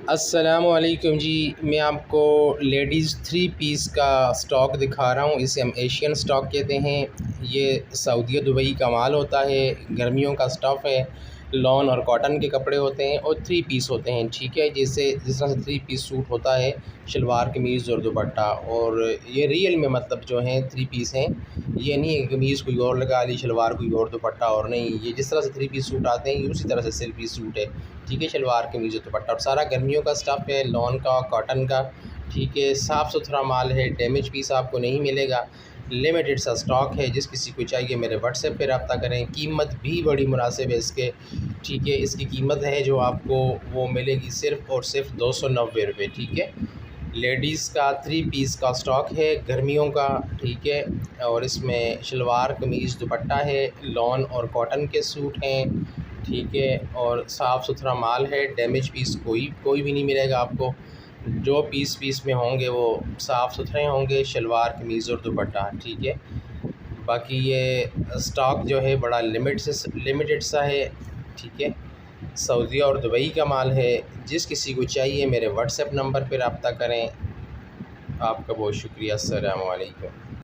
अस्सलामुअलैकुम जी। मैं आपको लेडीज़ थ्री पीस का स्टॉक दिखा रहा हूँ। इसे हम एशियन स्टॉक कहते हैं। ये सऊदी दुबई का माल होता है। गर्मियों का स्टफ़ है। लॉन और कॉटन के कपड़े होते हैं और थ्री पीस होते हैं। ठीक है, जैसे जिस तरह से थ्री पीस सूट होता है, शलवार कमीज़ और दुपट्टा। और ये रियल में मतलब जो हैं थ्री पीस हैं। ये नहीं है कमीज़ कोई और लगा ली, शलवार कोई और, दुपट्टा और नहीं। ये जिस तरह से थ्री पीस सूट आते हैं ये उसी तरह से थ्री पीस सूट है। ठीक है, शलवार कमीज़ और दुपट्टा और सारा गर्मियों का स्टफ़ है, लॉन का, कॉटन का। ठीक है, साफ़ सुथरा माल है, डैमेज पीस आपको नहीं मिलेगा। लिमिटेड सा स्टॉक है। जिस किसी को चाहिए मेरे व्हाट्सएप पे रब्ता करें। कीमत भी बड़ी मुनासिब है इसके। ठीक है, इसकी कीमत है जो आपको वो मिलेगी सिर्फ़ और सिर्फ 290 रुपये। ठीक है, लेडीज़ का थ्री पीस का स्टॉक है गर्मियों का। ठीक है, और इसमें शलवार कमीज़ दुपट्टा है, लॉन और कॉटन के सूट हैं। ठीक है, और साफ़ सुथरा माल है, डैमेज पीस कोई भी नहीं मिलेगा आपको। जो पीस में होंगे वो साफ़ सुथरे होंगे, शलवार कमीज़ और दुपट्टा। ठीक है, बाकी ये स्टॉक जो है बड़ा लिमिटेड सा है। ठीक है, सऊदी और दुबई का माल है। जिस किसी को चाहिए मेरे व्हाट्सएप नंबर पर रब्ता करें। आपका बहुत शुक्रिया। अस्सलामु अलैकुम।